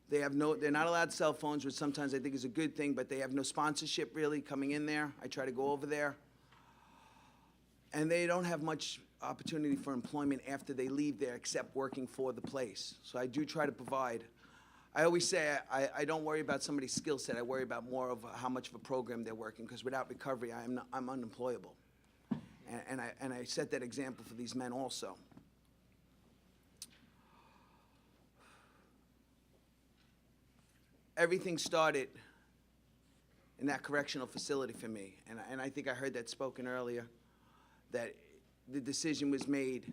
They're not allowed cell phones, which sometimes I think is a good thing, but they have no sponsorship really coming in there. I try to go over there. And they don't have much opportunity for employment after they leave there except working for the place. So I do try to provide. I always say I don't worry about somebody's skill set. I worry about more of how much of a program they're working, because without recovery, I'm unemployable. And I set that example for these men also. Everything started in that correctional facility for me. And I think I heard that spoken earlier, that the decision was made.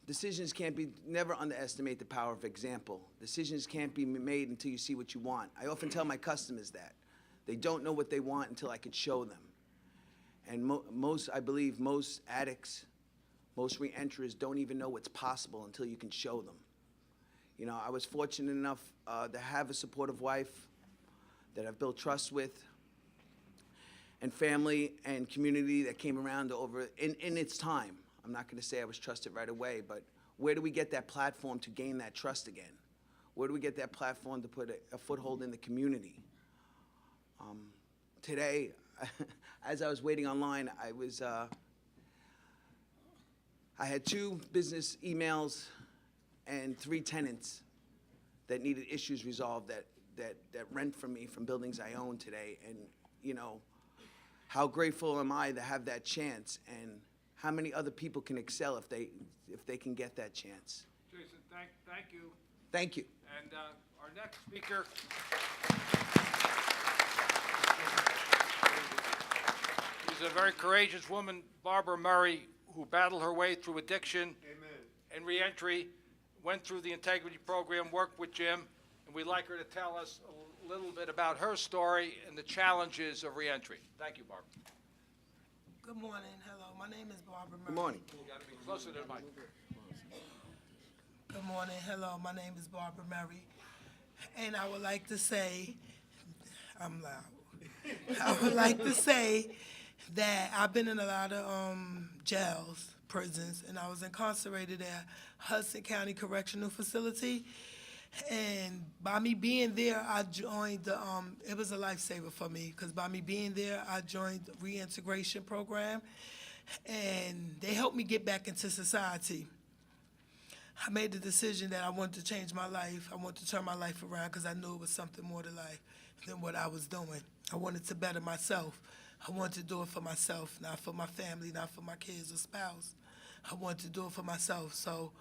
Decisions can't be, never underestimate the power of example. Decisions can't be made until you see what you want. I often tell my customers that. They don't know what they want until I could show them. And I believe most addicts, most reenters don't even know what's possible until you can show them. You know, I was fortunate enough to have a supportive wife that I've built trust with, and family and community that came around in its time. I'm not going to say I was trusted right away, but where do we get that platform to gain that trust again? Where do we get that platform to put a foothold in the community? Today, as I was waiting online, I had 2 business emails and 3 tenants that needed issues resolved that rent from me from buildings I own today. And, you know, how grateful am I to have that chance, and how many other people can excel if they can get that chance. Jason, thank you. Thank you. And our next speaker is a very courageous woman, Barbara Murray, who battled her way through addiction. Amen. And reentry, went through the integrity program, worked with Jim, and we'd like her to tell us a little bit about her story and the challenges of reentry. Thank you, Barbara. Good morning. Hello. My name is Barbara Murray. Good morning. You got to be closer to the mic. Good morning. Hello. My name is Barbara Murray. And I would like to say, I'm loud. I would like to say that I've been in a lot of jails, prisons, and I was incarcerated at Hudson County Correctional Facility. And by me being there, I joined the, it was a lifesaver for me, because by me being there, I joined the reintegration program, and they helped me get back into society. I made the decision that I wanted to change my life. I wanted to turn my life around, because I knew it was something more to life than what I was doing. I wanted to better myself. I wanted to do it for myself, not for my family, not for my kids or spouse. I wanted to do it for myself. So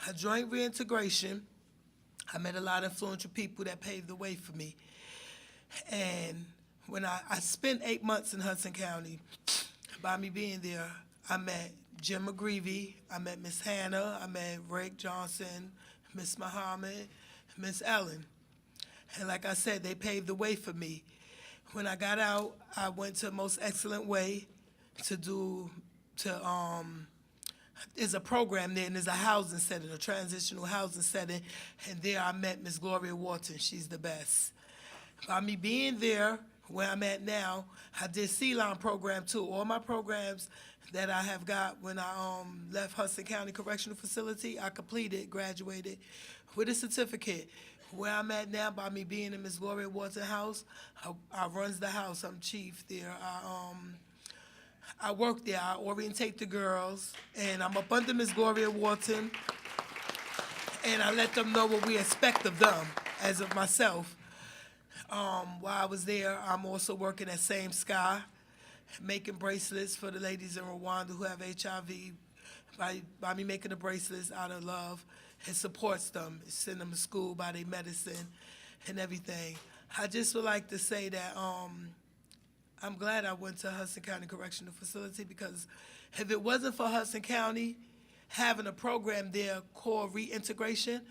I joined reintegration. I met a lot of influential people that paved the way for me. And when I spent 8 months in Hudson County, by me being there, I met Jim McGreevy, I met Miss Hannah, I met Rick Johnson, Miss Muhammad, Miss Ellen. And like I said, they paved the way for me. When I got out, I went to Most Excellent Way there's a program there, and there's a housing setting, a transitional housing setting, and there I met Miss Gloria Wharton. She's the best. By me being there, where I'm at now, I did C-Line program too. All my programs that I have got when I left Hudson County Correctional Facility, I completed, graduated with a certificate. Where I'm at now, by me being in Miss Gloria Wharton's house, I runs the house. I'm chief there. I work there. I orientate the girls, and I'm up under Miss Gloria Wharton, and I let them know what we expect of them, as of myself. While I was there, I'm also working at Same Sky, making bracelets for the ladies in Rwanda who have HIV. By me making the bracelets out of love, it supports them, send them to school, buy their medicine, and everything. I just would like to say that I'm glad I went to Hudson County Correctional Facility, because if it wasn't for Hudson County having a program there called reintegration,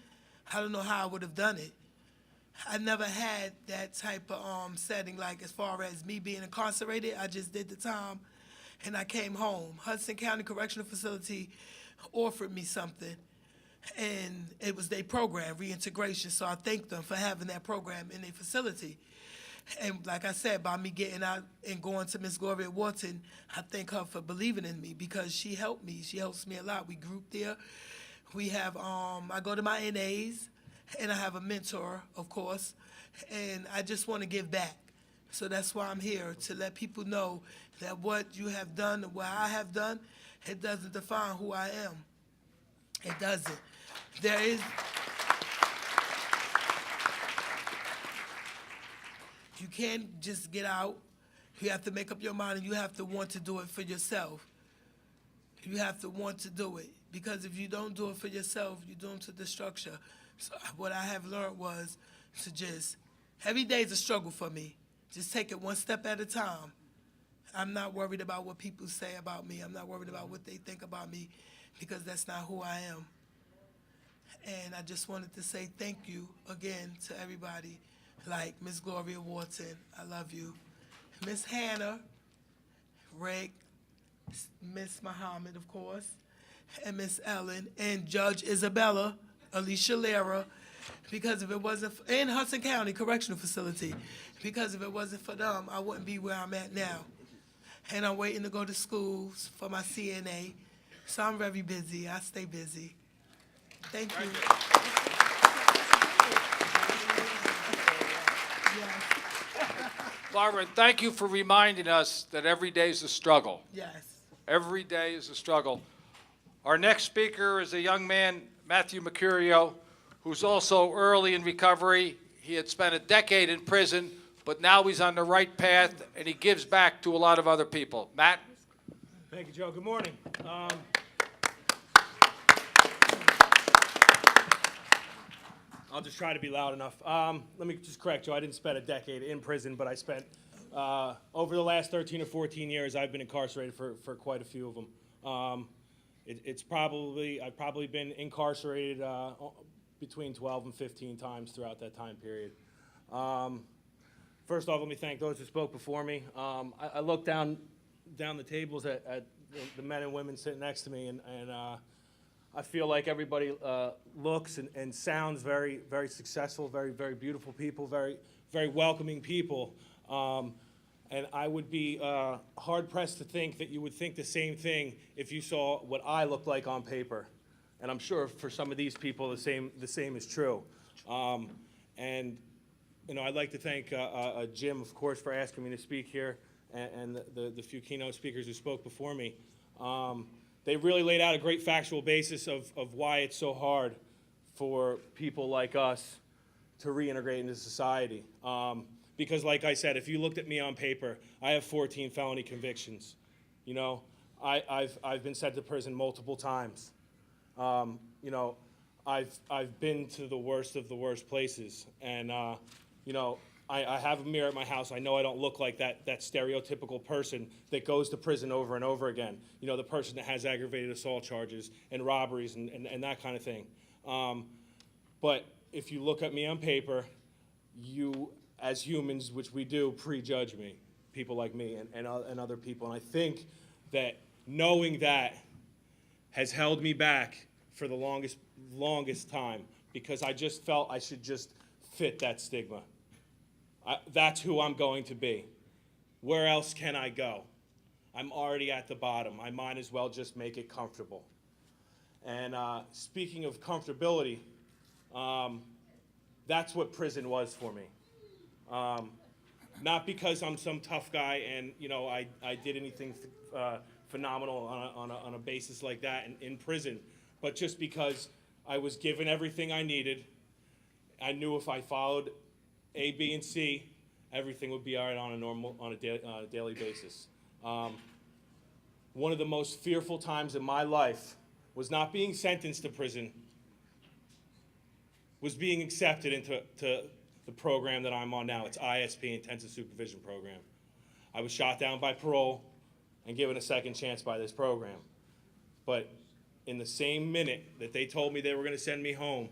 I don't know how I would have done it. I never had that type of setting, like as far as me being incarcerated. I just did the time and I came home. Hudson County Correctional Facility offered me something, and it was their program, reintegration, so I thank them for having that program in their facility. And like I said, by me getting out and going to Miss Gloria Wharton, I thank her for believing in me, because she helped me. She helps me a lot. We group there. We have, I go to my NAs, and I have a mentor, of course, and I just want to give back. So that's why I'm here, to let people know that what you have done and what I have done, it doesn't define who I am. It doesn't. There is, you can't just get out. You have to make up your mind, and you have to want to do it for yourself. You have to want to do it, because if you don't do it for yourself, you're doomed to destruction. So what I have learned was to just, every day is a struggle for me. Just take it one step at a time. I'm not worried about what people say about me. I'm not worried about what they think about me, because that's not who I am. And I just wanted to say thank you again to everybody, like Miss Gloria Wharton, I love you. Miss Hannah, Rick, Miss Muhammad, of course, and Miss Ellen, and Judge Isabella, Alicia Lara, because if it wasn't, in Hudson County Correctional Facility, because if it wasn't for them, I wouldn't be where I'm at now. And I'm waiting to go to schools for my CNA, so I'm very busy. I stay busy. Thank you. Barbara, thank you for reminding us that every day is a struggle. Yes. Every day is a struggle. Our next speaker is a young man, Matthew Mercurio, who's also early in recovery. He had spent a decade in prison, but now he's on the right path, and he gives back to a lot of other people. Matt? Thank you, Joe. Good morning. I'll just try to be loud enough. Let me just correct you. I didn't spend a decade in prison, but I spent, over the last 13 or 14 years, I've been incarcerated for quite a few of them. I've probably been incarcerated between 12 and 15 times throughout that time period. First off, let me thank those who spoke before me. I looked down the tables at the men and women sitting next to me, and I feel like everybody looks and sounds very, very successful, very, very beautiful people, very, very welcoming people. And I would be hard-pressed to think that you would think the same thing if you saw what I look like on paper. And I'm sure for some of these people, the same is true. And you know, I'd like to thank Jim, of course, for asking me to speak here, and the few keynote speakers who spoke before me. They really laid out a great factual basis of why it's so hard for people like us to reintegrate into society. Because like I said, if you looked at me on paper, I have 14 felony convictions. You know, I've been sent to prison multiple times. You know, I've been to the worst of the worst places. And, you know, I have a mirror at my house. I know I don't look like that stereotypical person that goes to prison over and over again. You know, the person that has aggravated assault charges and robberies and that kind of thing. But if you look at me on paper, you, as humans, which we do, prejudge me, people like me and other people. And I think that knowing that has held me back for the longest time, because I just felt I should just fit that stigma. That's who I'm going to be. Where else can I go? I'm already at the bottom. I might as well just make it comfortable. And speaking of comfortability, that's what prison was for me. Not because I'm some tough guy and, you know, I did anything phenomenal on a basis like that in prison, but just because I was given everything I needed. I knew if I followed A, B, and C, everything would be all right on a daily basis. One of the most fearful times in my life was not being sentenced to prison, was being accepted into the program that I'm on now. It's ISP, Intensive Supervision Program. I was shot down by parole and given a second chance by this program. But in the same minute that they told me they were going to send me home,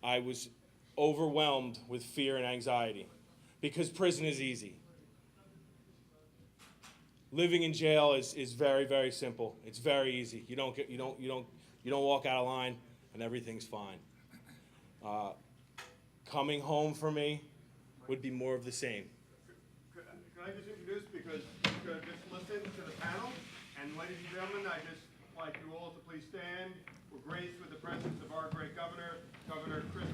I was overwhelmed with fear and anxiety, because prison is easy. Living in jail is very, very simple. It's very easy. You don't walk out of line, and everything's fine. Coming home for me would be more of the same. Can I just introduce, because you could just listen to the panel, and ladies and gentlemen, I just like you all to please stand. We're graced with the presence of our great governor, Governor Chris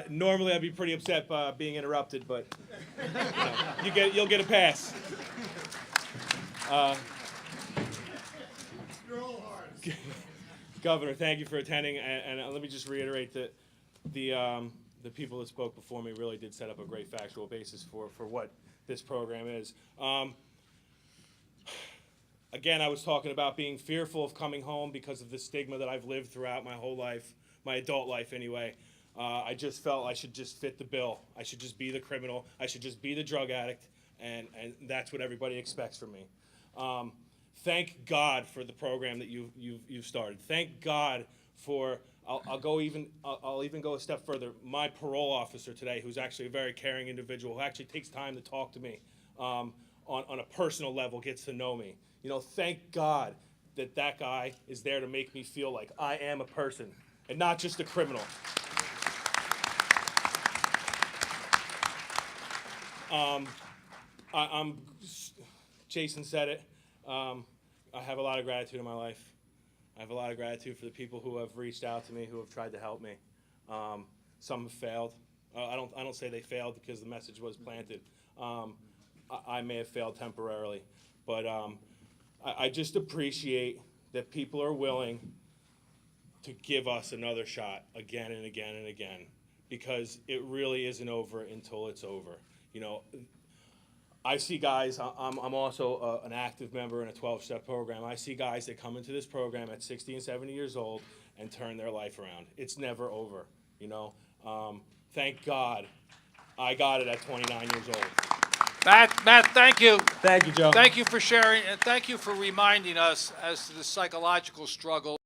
Normally, I'd be pretty upset being interrupted, but you'll get a pass. Governor, thank you for attending, and let me just reiterate that the people that spoke before me really did set up a great factual basis for what this program is. Again, I was talking about being fearful of coming home because of the stigma that I've lived throughout my whole life, my adult life anyway. I just felt I should just fit the bill. I should just be the criminal. I should just be the drug addict, and that's what everybody expects from me. Thank God for the program that you've started. Thank God for, I'll even go a step further. My parole officer today, who's actually a very caring individual, who actually takes time to talk to me on a personal level, gets to know me. You know, thank God that guy is there to make me feel like I am a person and not just a criminal. Jason said it. I have a lot of gratitude in my life. I have a lot of gratitude for the people who have reached out to me, who have tried to help me. Some have failed. I don't say they failed because the message was planted. I may have failed temporarily, but I just appreciate that people are willing to give us another shot again and again and again, because it really isn't over until it's over. You know, I see guys, I'm also an active member in a 12-step program. I see guys that come into this program at 60 and 70 years old and turn their life around. It's never over, you know. Thank God I got it at 29 years old. Matt, thank you. Thank you, Joe. Thank you for sharing, and thank you for reminding us as to the psychological struggle